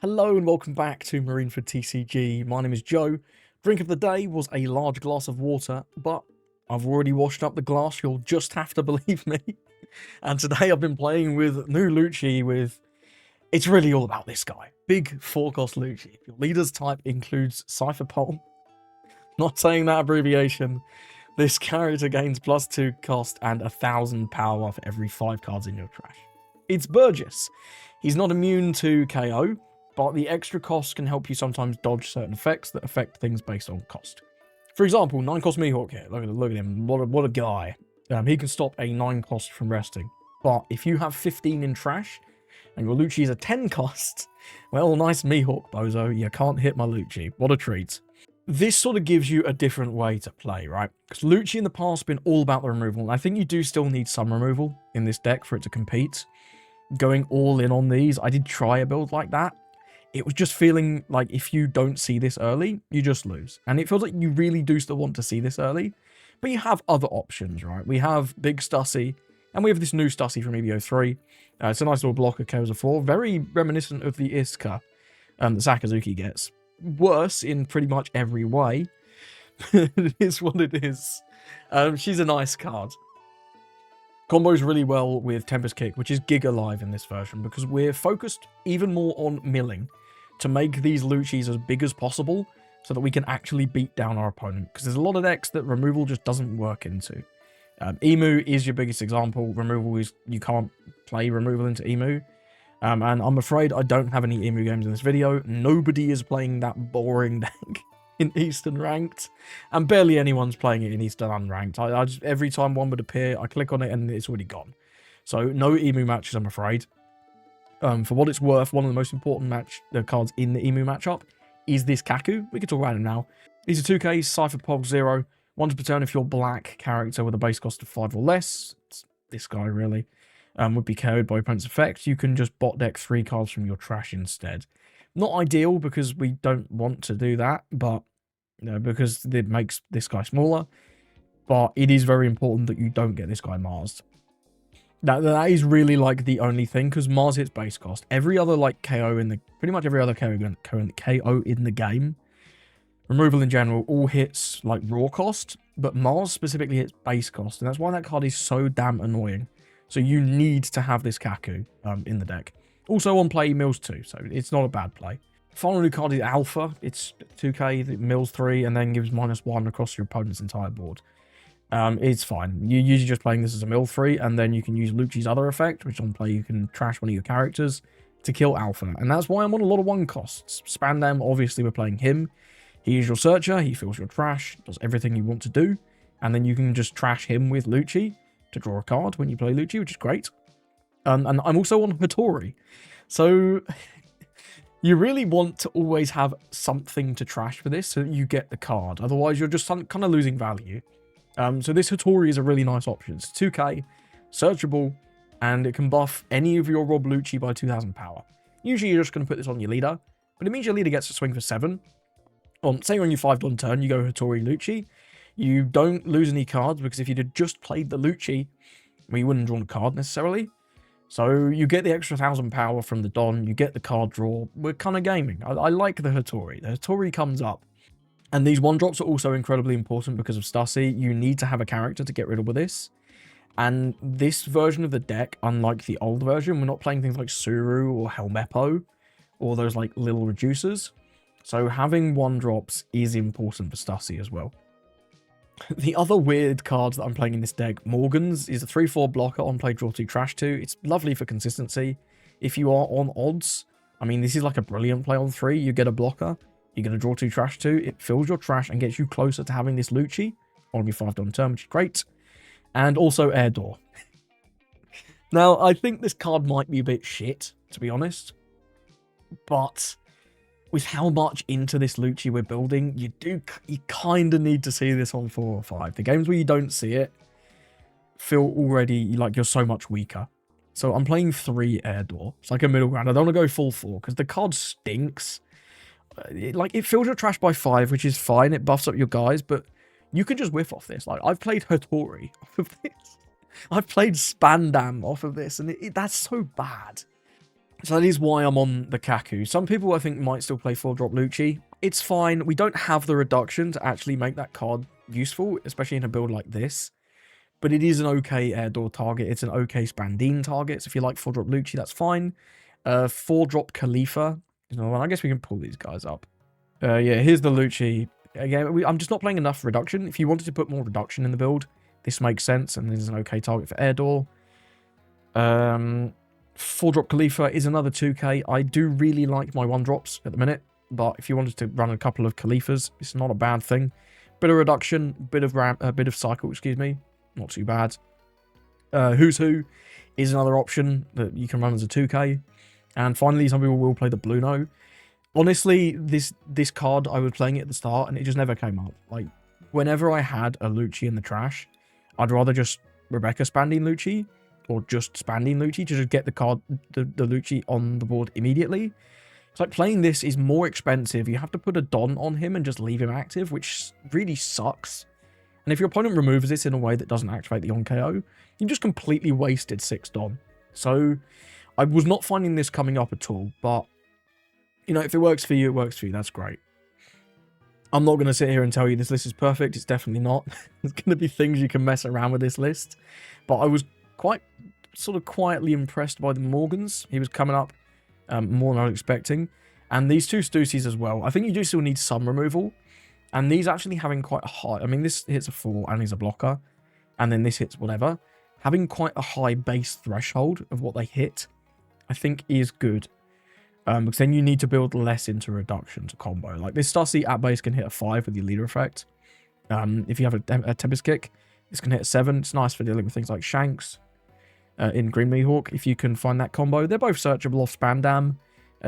Hello and welcome back to Marine for TCG. My name is Joe. Drink of the day was a large glass of water, but I've already washed up the glass, you'll just have to believe me. And today I've been playing with new Lucci with... It's really all about this guy. Big 4-cost Lucci. If your leader's type includes Cypher Pole, not saying that abbreviation, this character gains +2 cost and 1000 power for every 5 cards in your trash. It's Burgess. He's not immune to KO, but the extra cost can help you sometimes dodge certain effects that affect things based on cost. For example, 9-cost Mihawk here. Look at him. What a guy. He can stop a 9-cost from resting. But if you have 15 in trash, and your Lucci is a 10-cost, well, nice Mihawk, bozo. You can't hit my Lucci. What a treat. This sort of gives you a different way to play, right? Because Lucci in the past has been all about the removal. And I think you do still need some removal in this deck for it to compete. Going all in on these, I did try a build like that. It was just feeling like if you don't see this early, you just lose. And it feels like you really do still want to see this early. But you have other options, right? We have Big Stussy, and we have this new Stussy from EB04. It's a nice little blocker, KOs a 4. Very reminiscent of the Iska that Sakazuki gets. Worse in pretty much every way. It is what it is. She's a nice card. Combos really well with Tempest Kick, which is Giga Live in this version, because we're focused even more on milling to make these Luccis as big as possible so that we can actually beat down our opponent, because there's a lot of decks that removal just doesn't work into. Emu is your biggest example. Removal is, you can't play removal into Emu. And I'm afraid I don't have any Emu games in this video. Nobody is playing that boring deck in Eastern Ranked, and barely anyone's playing it in Eastern Unranked. I just, every time one would appear, I click on it and it's already gone. So no Emu matches, I'm afraid. For what it's worth, one of the most important cards in the Emu matchup is this Kaku. We can talk about him now. He's a 2k, Cypher Pog 0. Once per turn if you're black character with a base cost of 5 or less. It's this guy, really. Would be KO'd by opponent's effect. You can just bot deck 3 cards from your trash instead. Not ideal because we don't want to do that, but because it makes this guy smaller. But it is very important that you don't get this guy Marsed. That is really like the only thing, because Mars hits base cost. Every other like KO in the pretty much every other KO in the game, removal in general, all hits like raw cost, but Mars specifically hits base cost, and that's why that card is so damn annoying. So you need to have this Kaku in the deck. Also on play, he mills 2, so it's not a bad play. Final new card is Alpha. It's 2k, it mills 3, and then gives -1 across your opponent's entire board. It's fine. You're usually just playing this as a mill 3, and then you can use Lucci's other effect, which on play you can trash one of your characters to kill Alpha. And that's why I'm on a lot of 1 costs. Spandam, obviously we're playing him. He is your searcher, he fills your trash, does everything you want to do, and then you can just trash him with Lucci to draw a card when you play Lucci, which is great. And I'm also on Hattori. So you really want to always have something to trash for this so that you get the card. Otherwise, you're just kind of losing value. So this Hattori is a really nice option. It's 2k, searchable, and it can buff any of your Rob Lucci by 2000 power. Usually you're just going to put this on your leader, but it means your leader gets to swing for 7. Say you're on your 5-don turn, you go Hattori Lucci. You don't lose any cards, because if you'd have just played the Lucci, well, you wouldn't have drawn a card necessarily. So you get the extra 1000 power from the Don, you get the card draw. We're kind of gaming. I like the Hattori. The Hattori comes up. And these 1-drops are also incredibly important because of Stussy. You need to have a character to get rid of this. And this version of the deck, unlike the old version, we're not playing things like Suru or Helmeppo, or those like little reducers. So having 1-drops is important for Stussy as well. The other weird cards that I'm playing in this deck, Morgan's, is a 3/4 blocker on play, draw 2, trash 2. It's lovely for consistency. If you are on odds, I mean, this is like a brilliant play on 3. You get a blocker, you get a draw 2, trash 2. It fills your trash and gets you closer to having this Lucci on your 5-don turn, which is great. And also Air Door. Now, I think this card might be a bit shit, to be honest. But with how much into this Lucci we're building, you kind of need to see this on 4 or 5. The games where you don't see it feel already like you're so much weaker. So I'm playing 3 Air Door. It's like a middle ground. I don't want to go full 4 because the card stinks. It fills your trash by 5, which is fine. It buffs up your guys, but you can just whiff off this. Like, I've played Hattori off of this. I've played Spandam off of this, and that's so bad. So that is why I'm on the Kaku. Some people, I think, might still play 4-drop Lucci. It's fine. We don't have the reduction to actually make that card useful, especially in a build like this. But it is an okay air door target. It's an okay Spandine target. So if you like 4-drop Lucci, that's fine. 4-drop Khalifa. You know, I guess we can pull these guys up. Yeah, here's the Lucci. Again, I'm just not playing enough reduction. If you wanted to put more reduction in the build, this makes sense, and this is an okay target for air door. 4-drop Khalifa is another 2k. I do really like my 1-drops at the minute, but if you wanted to run a couple of Khalifas, it's not a bad thing. Bit of reduction, bit of cycle, excuse me. Not too bad. Who's Who is another option that you can run as a 2k. And finally, some people will play the Bluno. Honestly, this card, I was playing it at the start, and it just never came up. Like, whenever I had a Lucci in the trash, I'd rather just Rebecca Spandine Lucci, or just Spandine Lucci, to just get the card, the Lucci on the board immediately. It's like playing this is more expensive. You have to put a Don on him and just leave him active, which really sucks. And if your opponent removes this in a way that doesn't activate the on-KO, you just completely wasted 6 Don. So, I was not finding this coming up at all, but, you know, if it works for you, it works for you. That's great. I'm not going to sit here and tell you this list is perfect. It's definitely not. There's going to be things you can mess around with this list. But I was quite sort of quietly impressed by the Morgans. He was coming up more than I was expecting. And these two Stussies as well. I think you do still need some removal. And these actually having quite a high... I mean, this hits a 4 and he's a blocker. And then this hits whatever. Having quite a high base threshold of what they hit, I think is good. Because then you need to build less into reduction to combo. Like this Stussie at base can hit a 5 with your leader effect. If you have a Tempest Kick, this can hit a 7. It's nice for dealing with things like Shanks in Green Mihawk, if you can find that combo. They're both searchable off Spandam.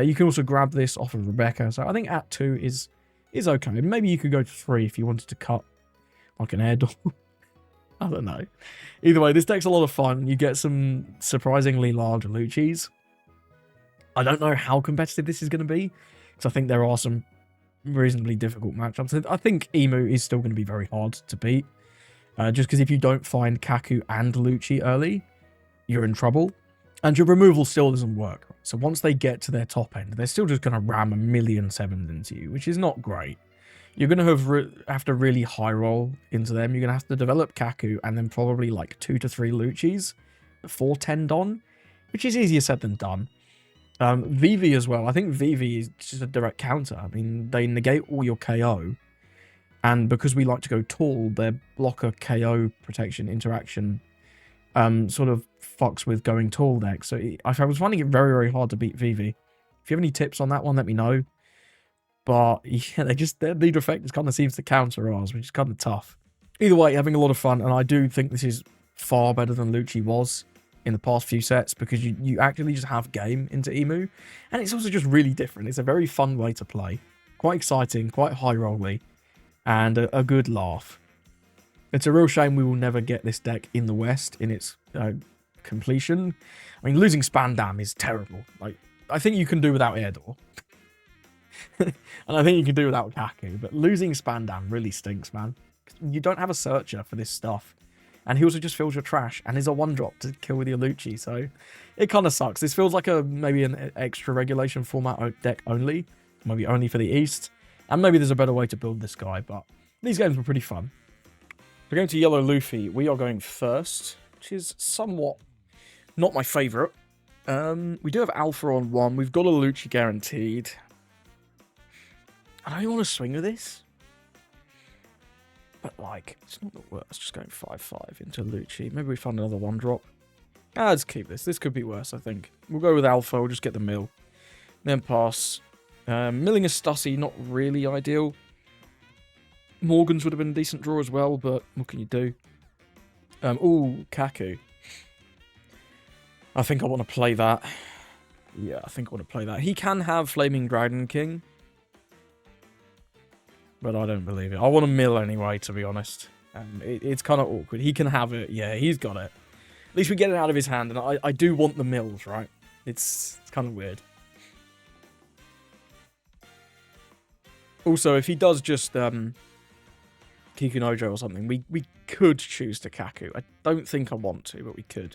You can also grab this off of Rebecca. So I think at 2 is okay. Maybe you could go to 3 if you wanted to cut like an air door. I don't know. Either way, this deck's a lot of fun. You get some surprisingly large Luccis. I don't know how competitive this is going to be, because I think there are some reasonably difficult matchups. I think Emu is still going to be very hard to beat, just because if you don't find Kaku and Lucci early, you're in trouble, and your removal still doesn't work. So once they get to their top end, they're still just going to ram a million 7s into you, which is not great. You're going to have to really high roll into them. You're going to have to develop Kaku and then probably like 2 to 3 Luccis before 10 Don, which is easier said than done. Vivi as well. I think Vivi is just a direct counter. I mean, they negate all your KO. And because we like to go tall, their blocker KO protection interaction sort of fucks with going tall deck. So I was finding it very, very hard to beat Vivi. If you have any tips on that one, let me know. But yeah, their leader effect kind of seems to counter ours, which is kind of tough. Either way, having a lot of fun. And I do think this is far better than Lucci was in the past few sets, because you actually just have game into Emu, and it's also just really different. It's a very fun way to play, quite exciting, quite high rolly, and a good laugh. It's a real shame we will never get this deck in the West in its completion. I mean, losing Spandam is terrible. Like, I think you can do without Air Door, and I think you can do without Kaku, but losing Spandam really stinks, man. You don't have a searcher for this stuff. And he also just fills your trash and is a 1-drop to kill with your Lucci. So it kind of sucks. This feels like maybe an extra regulation format deck only. Maybe only for the East. And maybe there's a better way to build this guy. But these games were pretty fun. We're going to Yellow Luffy. We are going first, which is somewhat not my favourite. We do have Alpha on 1. We've got a Lucci guaranteed. I don't even want to swing with this. But, like, it's not the worst. Just going 5-5 into Lucci. Maybe we find another 1-drop. Let's keep this. This could be worse, I think. We'll go with Alpha. We'll just get the mill. Then pass. Milling a Stussie, not really ideal. Morgans would have been a decent draw as well, but what can you do? Ooh, Kaku. I think I want to play that. Yeah, I think I want to play that. He can have Flaming Dragon King, but I don't believe it. I want to mill anyway, to be honest. It's kind of awkward. He can have it. Yeah, he's got it. At least we get it out of his hand, and I do want the mills, right? It's kind of weird. Also, if he does just Kikunojo or something, we could choose to Kaku. I don't think I want to, but we could.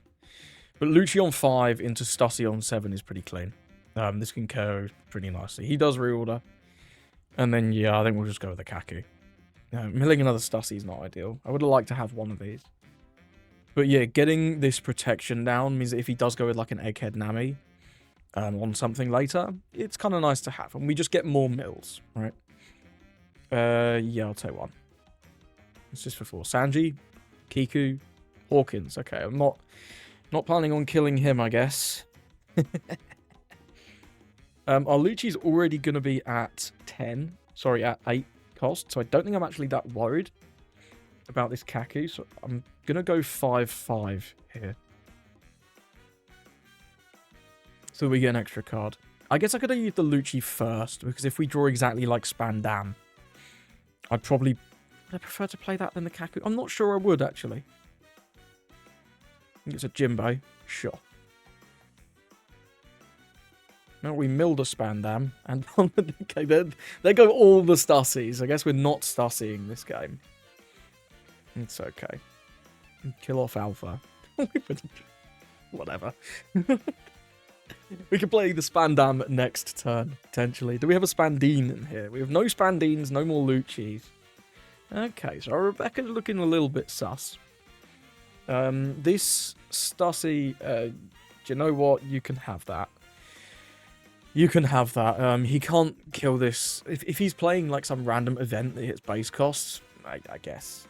But Lucci on 5 into Stussie on 7 is pretty clean. This can KO pretty nicely. He does reorder. And then, yeah, I think we'll just go with the Kaku. Milling another Stussy is not ideal. I would have liked to have one of these. But yeah, getting this protection down means that if he does go with like an Egghead Nami on something later, it's kind of nice to have. And we just get more mills, right? Yeah, I'll take one. It's just for 4. Sanji, Kiku, Hawkins. Okay, I'm not planning on killing him, I guess. Our Lucci's already going to be at 10. Sorry, at 8 cost. So I don't think I'm actually that worried about this Kaku. So I'm going to go 5-5 here. So we get an extra card. I guess I could have used the Lucci first. Because if we draw exactly like Spandam, I'd probably... Would I prefer to play that than the Kaku? I'm not sure I would, actually. I think it's a Jimbo. Sure. Now we milled a Spandam, and okay, there go all the Stussies. I guess we're not Stussying this game. It's okay. Kill off Alpha. Whatever. We can play the Spandam next turn, potentially. Do we have a Spandine in here? We have no Spandines, no more Luccis. Okay, so Rebecca's looking a little bit sus. This Stussy, do you know what? You can have that. You can have that. He can't kill this. If he's playing like some random event that hits base costs, I guess.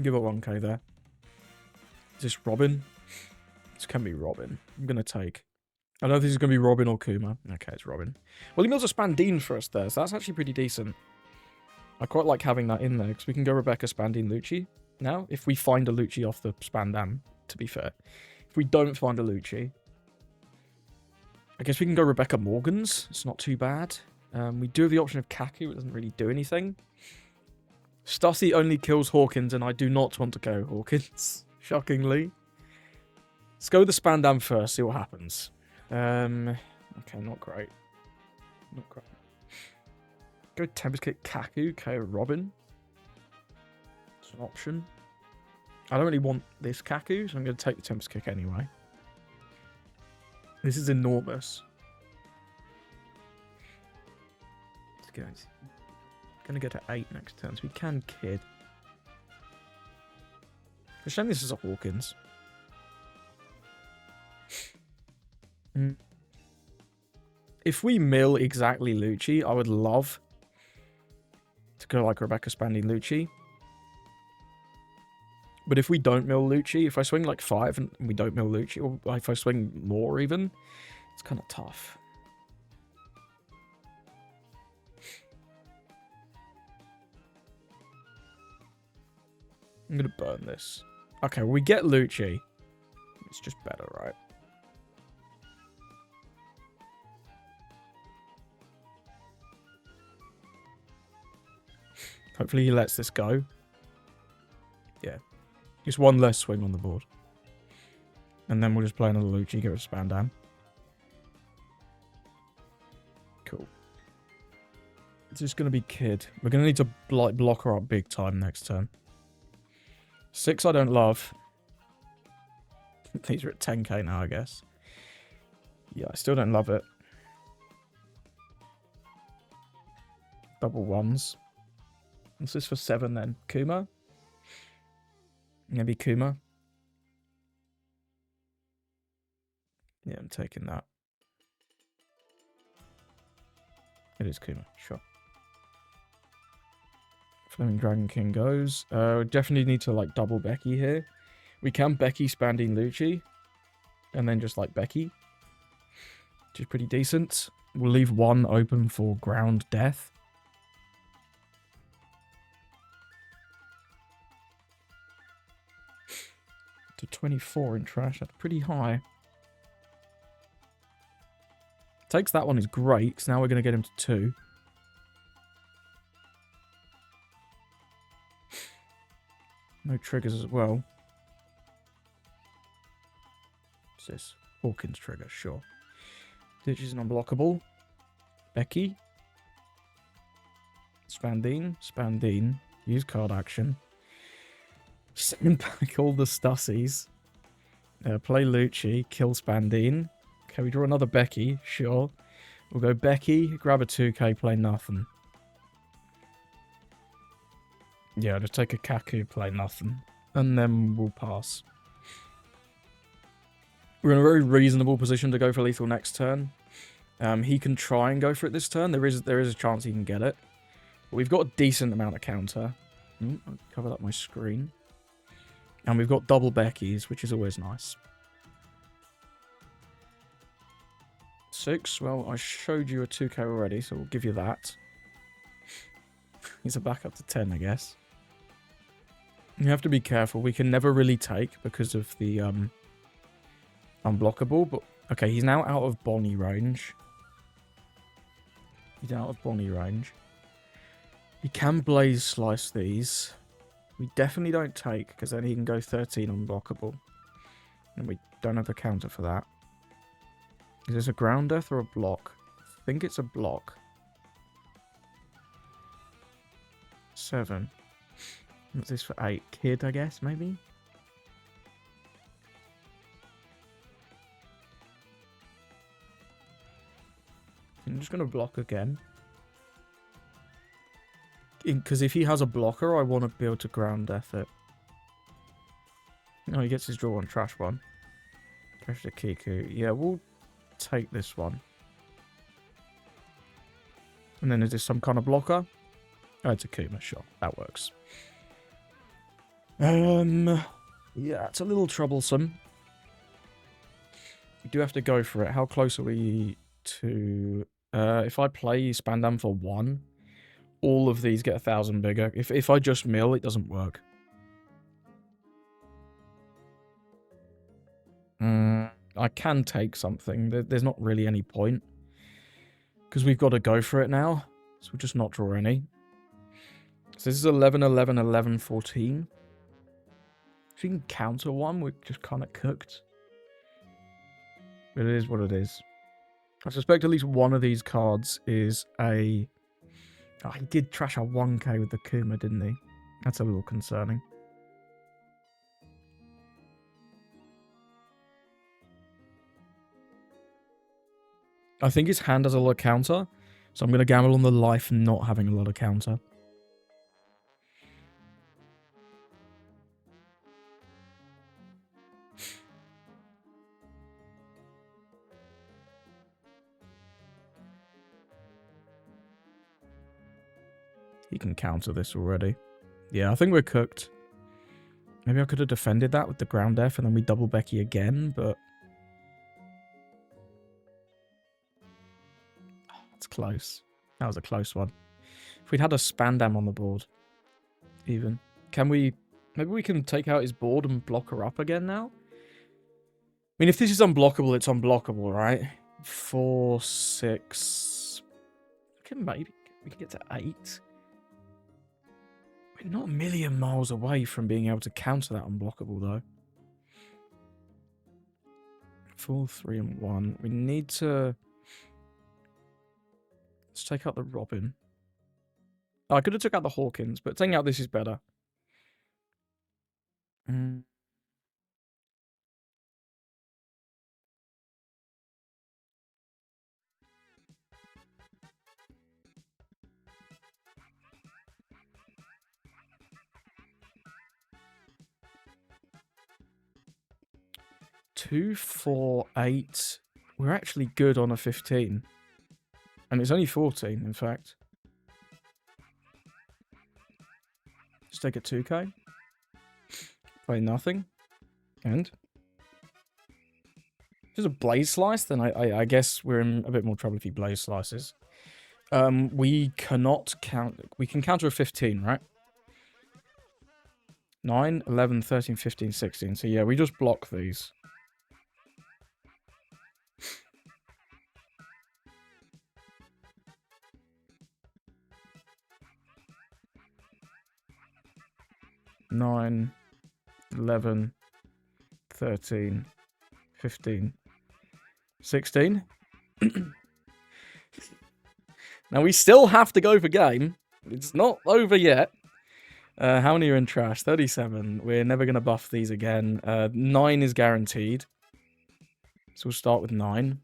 Give it 1k there. Is this Robin? This can be Robin. I'm going to take... I don't know if this is going to be Robin or Kuma. Okay, it's Robin. Well, he mills a Spandine for us there, so that's actually pretty decent. I quite like having that in there, because we can go Rebecca, Spandine, Lucci now. If we find a Lucci off the Spandam, to be fair. If we don't find a Lucci... I guess we can go Rebecca Morgans. It's not too bad. We do have the option of Kaku. It doesn't really do anything. Stussy only kills Hawkins, and I do not want to go Hawkins. Shockingly. Let's go with the Spandam first, see what happens. Okay, not great. Not great. Go Tempest Kick Kaku, KO Robin. It's an option. I don't really want this Kaku, so I'm going to take the Tempest Kick anyway. This is enormous. It's going to go to 8 next turn, so we can Kid. It's a shame this is a Hawkins. If we mill exactly Lucci, I would love to go like Rebecca Spandine Lucci. But if we don't mill Lucci, if I swing like 5 and we don't mill Lucci, or if I swing more even, it's kind of tough. I'm going to burn this. Okay, well, we get Lucci. It's just better, right? Hopefully he lets this go. Yeah. Just one less swing on the board. And then we'll just play another Lucci, get rid of Spandam. Cool. It's just going to be Kid. We're going to need to block her up big time next turn. 6 I don't love. These are at 10k now, I guess. Yeah, I still don't love it. Double 1s. What's this for 7 then? Kuma? Maybe Kuma. Yeah, I'm taking that. It is Kuma, sure. Flaming Dragon King goes. Definitely need to like double Becky here. We can Becky Spandine Lucci. And then just like Becky. Which is pretty decent. We'll leave 1 open for ground death. To 24 in trash. That's pretty high. Takes that one is great, because now we're going to get him to 2. No triggers as well. What's this? Hawkins trigger, sure. Ditch is unblockable. Becky. Spandine. Spandine. Use card action. Send back all the Stussies. Play Lucci. Kill Spandine. Okay, we draw another Becky. Sure. We'll go Becky, grab a 2k, play nothing. Yeah, just take a Kaku, play nothing. And then we'll pass. We're in a very reasonable position to go for lethal next turn. He can try and go for it this turn. There is a chance he can get it. But we've got a decent amount of counter. I'll cover up my screen. And we've got double Becky's, which is always nice. 6. Well, I showed you a 2k already, so we'll give you that. He's a back up to 10, I guess. You have to be careful. We can never really take because of the unblockable. But okay, he's now out of Bonnie range. He's out of Bonnie range. He can Blaze Slice these. We definitely don't take because then he can go 13 unblockable. And we don't have a counter for that. Is this a ground death or a block? I think it's a block. 7. What's this for 8? Kid, I guess, maybe? I'm just going to block again. Because if he has a blocker, I want to be able to ground death it. No, he gets his draw on trash one. Trash the Kiku. Yeah, we'll take this one. And then is this some kind of blocker? Oh, it's a Kuma, sure. That works. Yeah, it's a little troublesome. We do have to go for it. How close are we to... if I play Spandam for 1, all of these get 1,000 bigger. If I just mill, it doesn't work. I can take something. There's not really any point. Because we've got to go for it now. So we'll just not draw any. So this is 11, 11, 11, 14. If you can counter one, we're just kind of cooked. But it is what it is. I suspect at least one of these cards is a... Oh, he did trash a 1k with the Kuma, didn't he? That's a little concerning. I think his hand has a lot of counter, so I'm going to gamble on the life not having a lot of counter. He can counter this already. Yeah, I think we're cooked. Maybe I could have defended that with the ground F and then we double Becky again, but... Oh, that's close. That was a close one. If we'd had a Spandam on the board, even. Can we... Maybe we can take out his board and block her up again now? I mean, if this is unblockable, it's unblockable, right? 4, 6... Maybe we can get to 8. We're not a million miles away from being able to counter that unblockable, though. 4, 3, and 1. We need to... Let's take out the Robin. Oh, I could have took out the Hawkins, but taking out this is better. 2, 4, 8. We're actually good on a 15. And it's only 14, in fact. Just take a 2k. Play nothing. And? If there's a Blaze Slice, then I guess we're in a bit more trouble if he Blaze Slices. We cannot count... We can counter a 15, right? 9, 11, 13, 15, 16. So yeah, we just block these. Nine, 11, 13, 15, 16. Now we still have to go for game. It's not over yet. How many are in trash? 37. We're never going to buff these again. 9 is guaranteed. So we'll start with 9.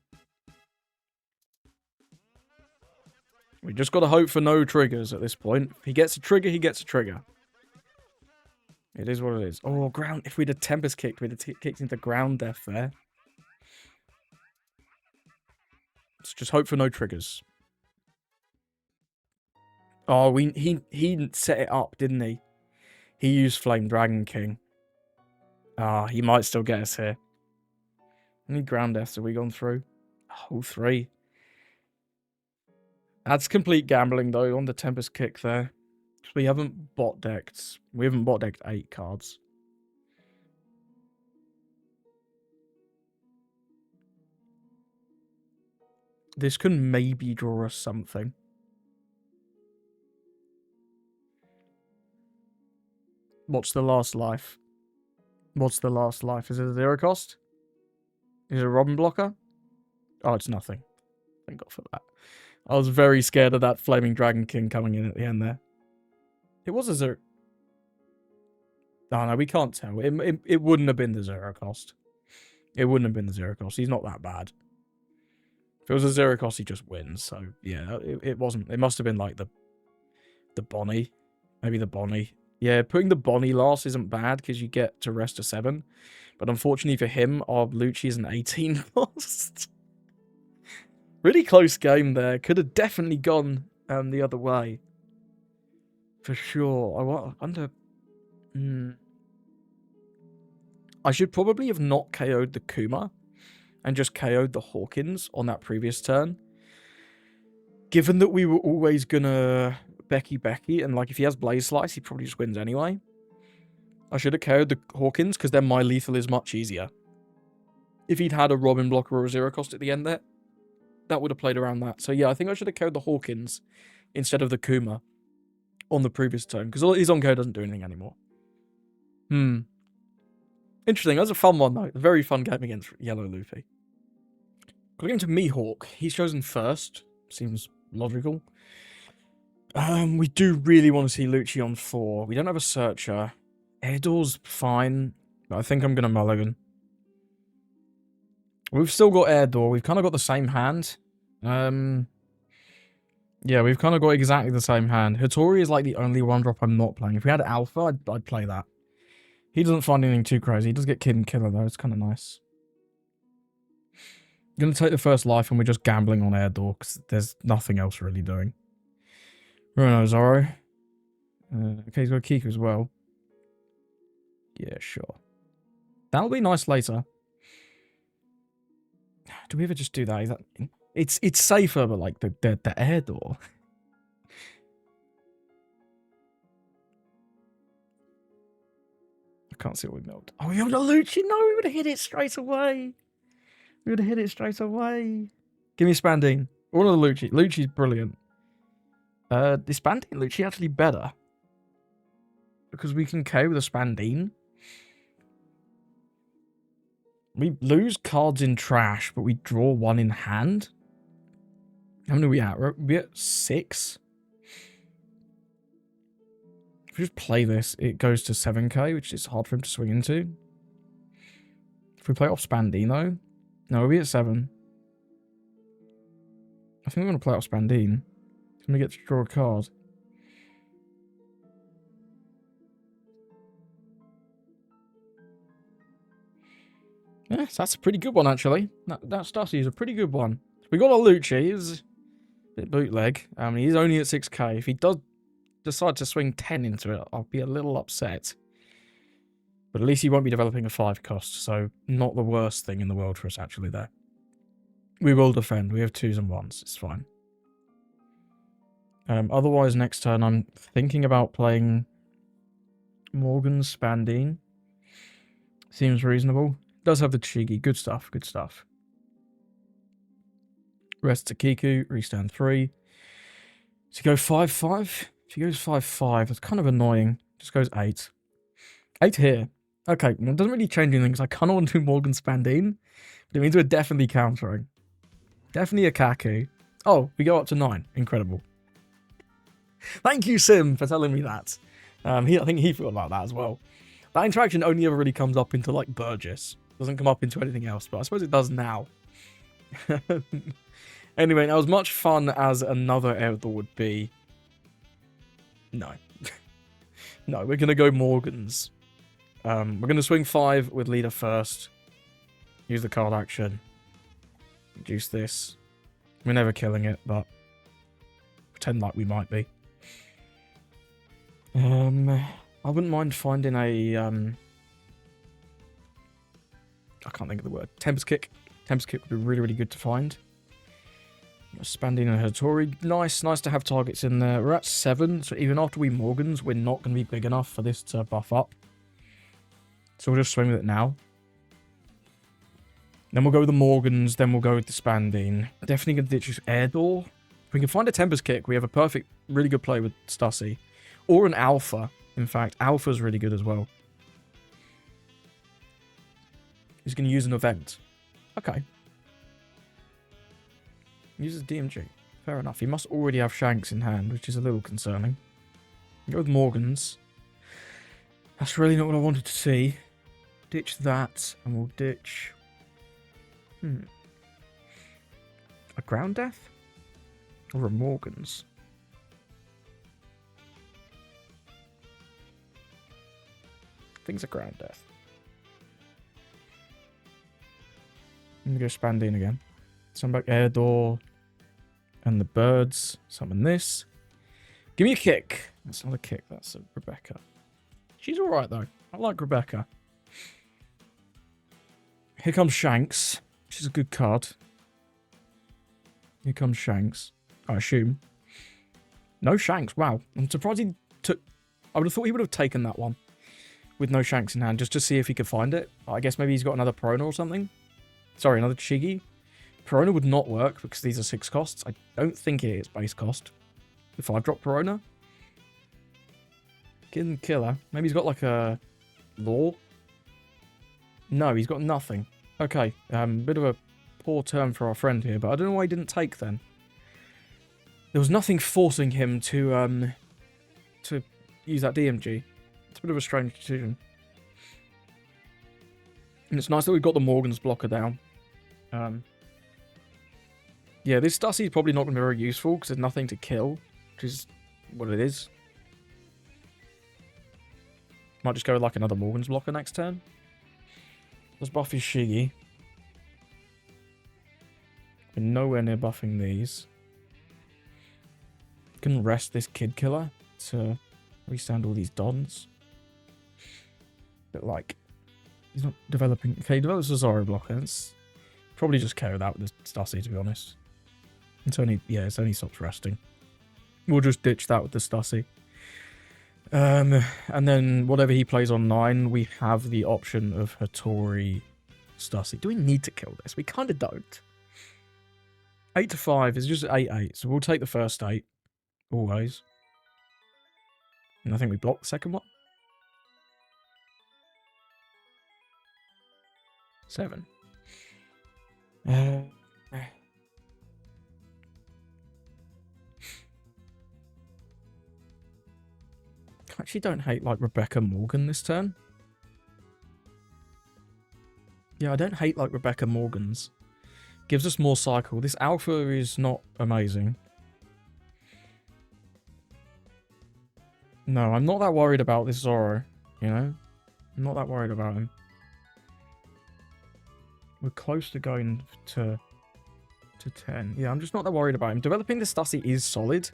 We just got to hope for no triggers at this point. If he gets a trigger, he gets a trigger. It is what it is. Oh, ground. If we'd have Tempest kicked, we'd have kicked into ground death there. Let's just hope for no triggers. Oh, he set it up, didn't he? He used Flame Dragon King. Ah, he might still get us here. How many ground deaths have we gone through? Oh, 3. That's complete gambling, though, on the Tempest kick there. We haven't bot decked. We haven't bot decked 8 cards. This can maybe draw us something. What's the last life? What's the last life? Is it a 0 cost? Is it a Robin blocker? Oh, it's nothing. Thank God for that. I was very scared of that Flaming Dragon King coming in at the end there. It was a 0. Oh, no, we can't tell. It wouldn't have been the 0 cost. It wouldn't have been the 0 cost. He's not that bad. If it was a 0 cost, he just wins. So, yeah, it wasn't. It must have been like the Bonnie. Maybe the Bonnie. Yeah, putting the Bonnie last isn't bad because you get to rest a 7. But unfortunately for him, our Lucci is an 18 cost. Really close game there. Could have definitely gone the other way. For sure. I wonder... I should probably have not KO'd the Kuma and just KO'd the Hawkins on that previous turn. Given that we were always gonna Becky, and like if he has Blaze Slice, he probably just wins anyway. I should have KO'd the Hawkins because then my lethal is much easier. If he'd had a Robin blocker or a 0 cost at the end there, that would have played around that. So yeah, I think I should have KO'd the Hawkins instead of the Kuma on the previous turn because his on-KO doesn't do anything anymore. Interesting. That was a fun one though. A very fun game against Yellow Luffy. Going to Mihawk. He's chosen first. Seems logical. We do really want to see Lucci on 4. We don't have a Searcher. Airdoor's fine, but I think I'm going to mulligan. We've still got Airdoor. We've kind of got the same hand. Yeah, we've kind of got exactly the same hand. Hattori is like the only 1-drop I'm not playing. If we had Alpha, I'd play that. He doesn't find anything too crazy. He does get Kid and Killer though. It's kind of nice. I'm going to take the first life and we're just gambling on Airdoor because there's nothing else really doing. Runo Zoro. Okay, he's got Kiku as well. Yeah, sure. That'll be nice later. Do we ever just do that? Is that... It's safer, but like the Airdoor. I can't see what we milked. Oh, we got a Lucci. No, we would have hit it straight away. We would have hit it straight away. Give me Spandine. One of the Lucci. Lucci's brilliant. Is Spandine Lucci actually better? Because we can KO with a Spandine. We lose cards in trash, but we draw 1 in hand. How many are we at? We're at 6. If we just play this, it goes to 7k, which is hard for him to swing into. If we play off Spandino, no, we'll be at 7. I think we're going to play off Spandine. He's going to get to draw a card. Yes, that's a pretty good one, actually. That Stussy is a pretty good one. We got a Lucci. He's a bit bootleg. He's only at 6k. If he does decide to swing 10 into it, I'll be a little upset. But at least he won't be developing a 5 cost, so not the worst thing in the world for us, actually, there. We will defend. We have 2s and 1s. It's fine. Otherwise, next turn, I'm thinking about playing Morgan Spandine. Seems reasonable. Does have the Chigi. Good stuff. Good stuff. Rest to Kiku. Restand 3. Does he go 5-5? If he goes 5-5, that's kind of annoying. Just goes 8. 8 here. Okay, it doesn't really change anything because I kind of want to do Morgan Spandine. But it means we're definitely countering. Definitely a Kaku. Oh, we go up to 9. Incredible. Thank you, Sim, for telling me that. I think he forgot about that as well. That interaction only ever really comes up into, like, Burgess. Doesn't come up into anything else, but I suppose it does now. Anyway, now as much fun as another Eldor would be... No. No, we're going to go Morgans. We're going to swing 5 with leader first. Use the card action. Reduce this. We're never killing it, but pretend like we might be. I wouldn't mind finding a... I can't think of the word. Tempest Kick. Tempest Kick would be really, really good to find. Spandine and Hattori. Nice to have targets in there. We're at 7, so even after we Morgans, we're not going to be big enough for this to buff up. So we'll just swing with it now. Then we'll go with the Morgans, then we'll go with the Spandine. Definitely going to ditch this Air Door. If we can find a Tempest Kick, we have a perfect, really good play with Stussy. Or an Alpha. In fact, Alpha's really good as well. He's going to use an event. Okay. Uses DMG. Fair enough. He must already have Shanks in hand, which is a little concerning. Go with Morgans. That's really not what I wanted to see. Ditch that, and we'll ditch... A Ground Death? Or a Morgans? I think it's a Ground Death. I'm going to go Spandine again. Summon back Air Door. And the birds. Summon this. Give me a kick. That's not a kick. That's a Rebecca. She's alright, though. I like Rebecca. Here comes Shanks. Which is a good card. Here comes Shanks. I assume. No Shanks. Wow. I'm surprised he took... I would have thought he would have taken that one. With no Shanks in hand. Just to see if he could find it. I guess maybe he's got another Perona or something. Sorry, another Chigi. Perona would not work because these are 6 costs. I don't think it is base cost. The 5-drop Perona. Killer. Maybe he's got like a law. No, he's got nothing. Okay, bit of a poor turn for our friend here, but I don't know why he didn't take then. There was nothing forcing him to use that DMG. It's a bit of a strange decision. And it's nice that we've got the Morgans blocker down. Yeah, this Stussy is probably not going to be very useful because there's nothing to kill, which is what it is. Might just go with like another Morgans blocker next turn. Let's buff his Shiggy. We're nowhere near buffing these. Can rest this Kid Killer to restand all these Dons. But like, he's not developing... Okay, he develops a Zoro blocker. It's probably just KO that with the Stussy, to be honest. It's only... Yeah, it's only stops resting. We'll just ditch that with the Stussy. And then whatever he plays on 9, we have the option of Hattori Stussy. Do we need to kill this? We kind of don't. 8 to 5 is just 8-8, so we'll take the first 8. Always. And I think we block the second one. 7. I actually don't hate like Rebecca Morgan this turn. Yeah, I don't hate like Rebecca Morgans. Gives us more cycle. This Alpha is not amazing. No, I'm not that worried about this Zoro, you know? I'm not that worried about him. We're close to going to 10. Yeah, I'm just not that worried about him. Developing the Stussy is solid.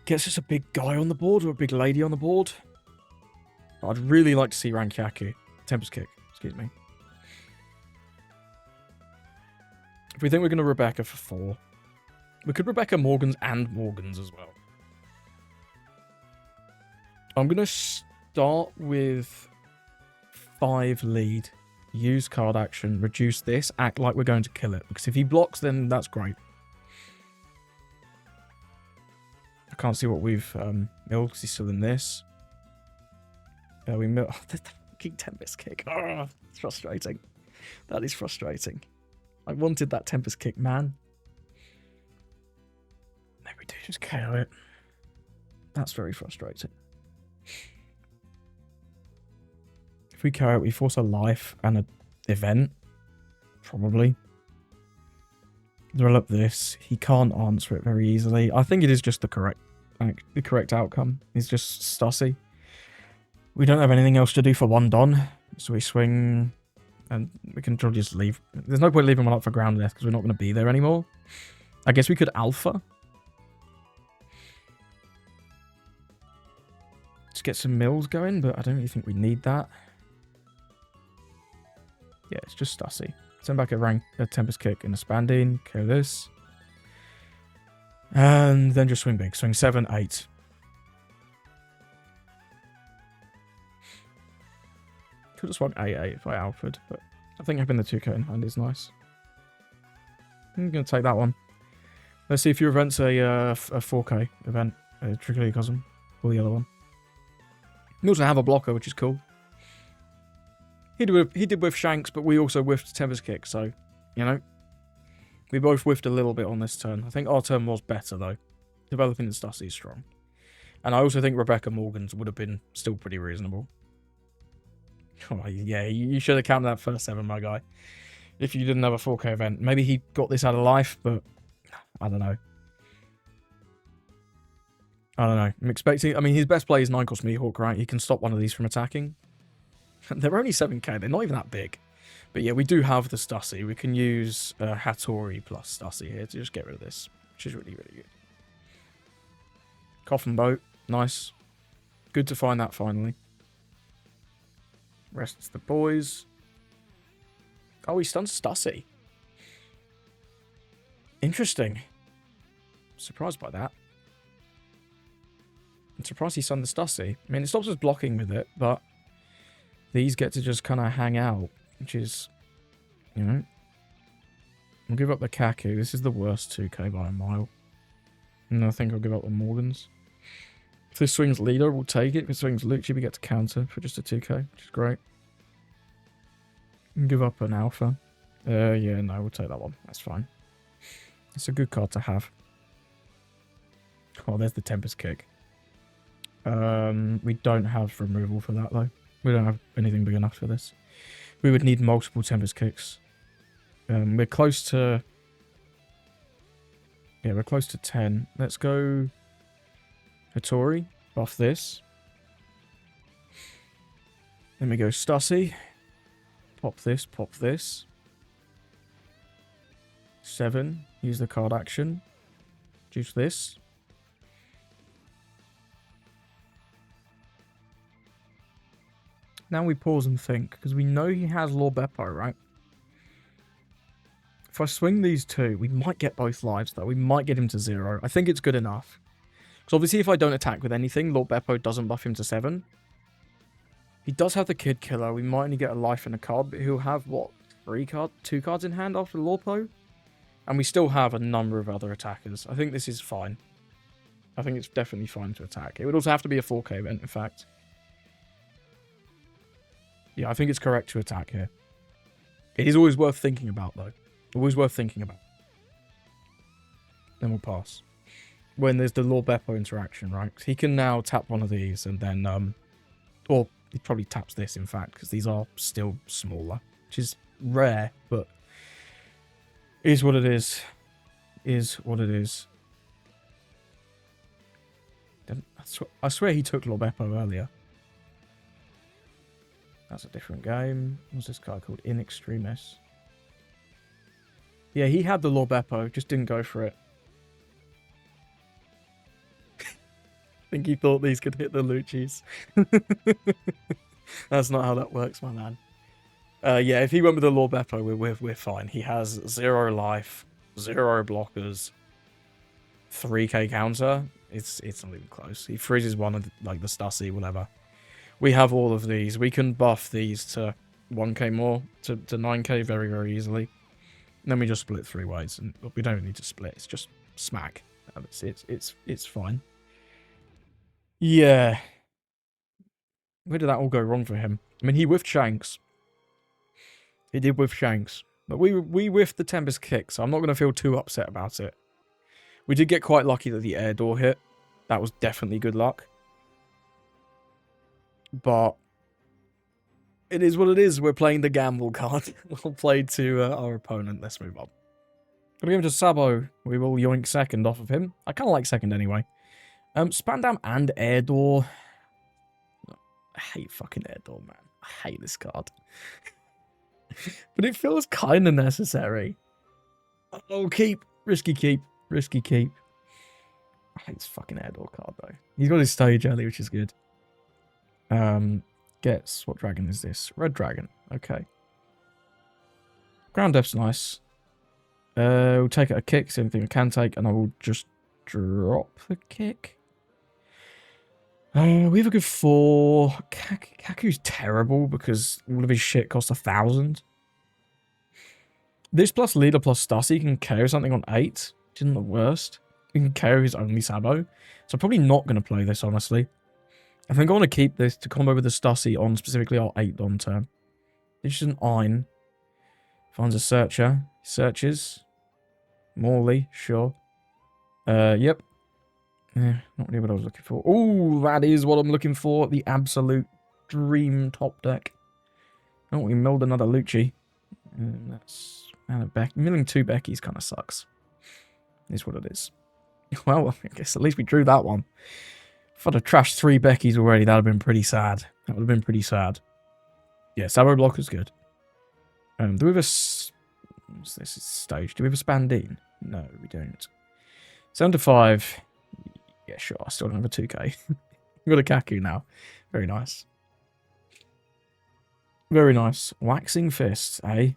Gets us a big guy on the board or a big lady on the board. I'd really like to see Rankyaku. Tempest Kick, excuse me. If we think we're going to Rebecca for 4, we could Rebecca Morgans and Morgans as well. I'm going to start with 5 lead. Use card action, reduce this, act like we're going to kill it. Because if he blocks, then that's great. I can't see what we've milled because he's still in this. We milled... Oh, the fucking Tempest Kick. Oh, it's frustrating. That is frustrating. I wanted that Tempest Kick, man. Maybe we do just KO it. That's very frustrating. If we KO it, we force a life and a event. Probably. Develop this. He can't answer it very easily. I think it is just the correct outcome. It's just Stussy. We don't have anything else to do for one Don. So we swing... And we can just leave. There's no point leaving one up for ground death because we're not going to be there anymore. I guess we could alpha. Let's get some mills going, but I don't really think we need that. Yeah, it's just Stussy. Send back a Tempest Kick and a Spandine. Kill this. And then just swing big. Swing 7, 8. Could have swung 8-8 if I alphaed, but I think having the 2k in hand is nice. I'm going to take that one. Let's see if your event's a 4k event, a Tricky Cosm, or the other one. We also have a blocker, which is cool. He did whiff Shanks, but we also whiffed Tempest Kick, so, you know. We both whiffed a little bit on this turn. I think our turn was better, though. Developing the Stussy is strong. And I also think Rebecca Morgan's would have been still pretty reasonable. Oh, yeah, you should have counted that first 7, my guy. If you didn't have a 4k event. Maybe he got this out of life, but I don't know. I don't know. I'm expecting... I mean, his best play is 9-cost Mihawk, right? He can stop one of these from attacking. They're only 7k. They're not even that big. But yeah, we do have the Stussy. We can use Hattori plus Stussy here to just get rid of this, which is really, really good. Coffin Boat. Nice. Good to find that finally. Rest the boys. Oh, he stuns Stussy. Interesting. Surprised by that. I'm surprised he stunned the Stussy. I mean, it stops us blocking with it, but these get to just kind of hang out, which is, you know. I'll give up the Kaku. This is the worst 2k by a mile. And I think I'll give up the Morgans. If this swings leader, we'll take it. If it swings Lucci, we get to counter for just a 2k, which is great. Give up an alpha. Yeah, no, we'll take that one. That's fine. It's a good card to have. Oh, there's the Tempest Kick. We don't have removal for that, though. We don't have anything big enough for this. We would need multiple Tempest Kicks. We're close to... Yeah, we're close to 10. Let's go... Hattori. Buff this. Then we go Stussy. Pop this, pop this. 7. Use the card action. Juice this. Now we pause and think, because we know he has Lord Beppo, right? If I swing these 2, we might get both lives, though. We might get him to 0. I think it's good enough. Because obviously if I don't attack with anything, Lord Beppo doesn't buff him to 7. He does have the Kid Killer. We might only get a life and a card, but he'll have, what, 2 cards in hand after Lorpo? And we still have a number of other attackers. I think this is fine. I think it's definitely fine to attack. It would also have to be a 4k event, in fact. Yeah, I think it's correct to attack here. It is always worth thinking about, though. Always worth thinking about. Then we'll pass. When there's the Lord Beppo interaction, right? He can now tap one of these and then, or he probably taps this, in fact, because these are still smaller, which is rare, but is what it is. Is what it is. I swear he took Lord Beppo earlier. That's a different game. What's this guy called? In Extremis. Yeah, he had the Lord Beppo, just didn't go for it. I think he thought these could hit the Luccis. That's not how that works, my man. Yeah, if he went with the Lord Beppo, we're fine. He has 0 life, 0 blockers, 3k counter. It's not even close. He freezes one of like the Stussy, whatever. We have all of these. We can buff these to 1k more, to 9k very, very easily. And then we just split 3 ways. And we don't need to split. It's just smack. It's fine. Yeah. Where did that all go wrong for him? I mean, he whiffed Shanks. He did whiff Shanks. But we whiffed the Tempest Kick, so I'm not going to feel too upset about it. We did get quite lucky that the air door hit. That was definitely good luck. But It is what it is. We're playing the gamble card. We'll play to our opponent. Let's move on. Gonna give him to Sabo. We will yoink second off of him. I kind of like second anyway. Spandam and Air Door. I hate fucking Air Door, man. I hate this card. But it feels kind of necessary. Oh, keep. Risky keep. Risky keep. I hate this fucking Air Door card, though. He's got his stage early, which is good. Gets... What dragon is this? Red dragon. Okay. Ground depth's nice. We'll take it a kick. It's the only thing I can take. And I will just drop the kick. We have a good 4. Kaku's terrible because all of his shit costs 1,000. This plus leader plus Stussy can KO something on 8, which isn't the worst. He can KO his only Sabo. So I'm probably not going to play this, honestly. I think I want to keep this to combo with the Stussy on specifically our 8 on turn. This is an Ein. Finds a searcher. Searches. Morley, sure. Yep. Yeah, not really what I was looking for. Oh, that is what I'm looking for. The absolute dream top deck. Oh, we milled another Lucci. That's milling 2 Beckys kind of sucks. Is what it is. Well, I guess at least we drew that one. If I'd have trashed 3 Beckys already, that would have been pretty sad. That would have been pretty sad. Yeah, Sabo block is good. Do we have a... What's this? It's stage. Do we have a Spandine? No, we don't. 7 to 5. Yeah, sure. I still don't have a 2k. We've got a Kaku now. Very nice. Very nice. Waxing Fist, eh?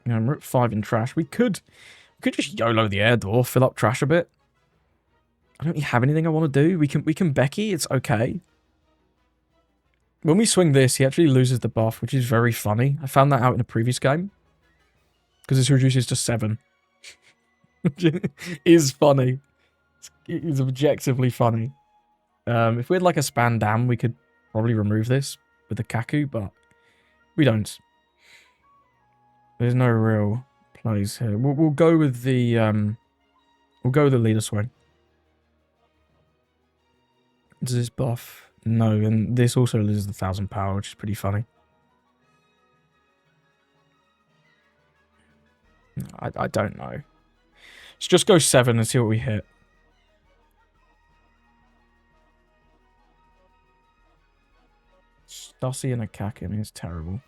I'm at 5 in trash. We could just YOLO the Air Door, fill up trash a bit. I don't really have anything I want to do. We can Becky, it's okay. When we swing this, he actually loses the buff, which is very funny. I found that out in a previous game. Because this reduces to 7. Which is funny. It's objectively funny. If we had like a Spandam, we could probably remove this with the Kaku, but we don't. There's no real plays here. We'll go with the leader swing. Does this buff? No, and this also loses the 1,000 power, which is pretty funny. I don't know. Let's just go 7 and see what we hit. Stussy and a Kaku, I mean, it's terrible.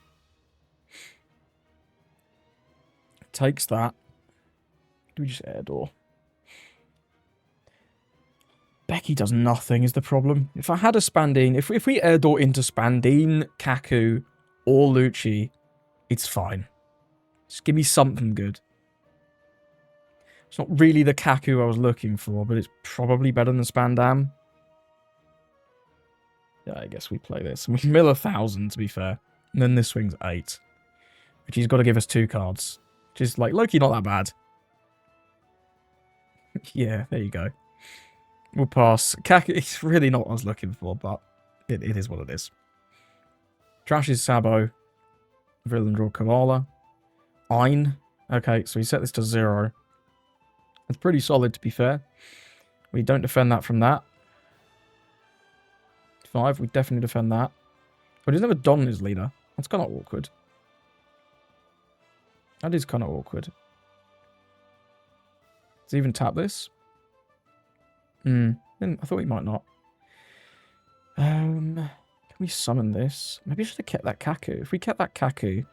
Takes that. Do we just Air Door? Becky does nothing is the problem. If I had a Spandine, if we Air Door into Spandine, Kaku, or Lucci, it's fine. Just give me something good. It's not really the Kaku I was looking for, but it's probably better than Spandam. Yeah, I guess we play this. We mill 1,000, to be fair. And then this swing's 8. Which he's got to give us 2 cards. Which is, like, low-key not that bad. Yeah, there you go. We'll pass. Kaku, it's really not what I was looking for, but it is what it is. Trash is Sabo. Villain draw Koala. Ein. Okay, so we set this to 0. It's pretty solid, to be fair. We don't defend that from that. 5, we definitely defend that. But he's never done his leader. That's kind of awkward. That is kind of awkward. Does he even tap this? I thought he might not. Can we summon this? Maybe I should have kept that Kaku. If we kept that Kaku...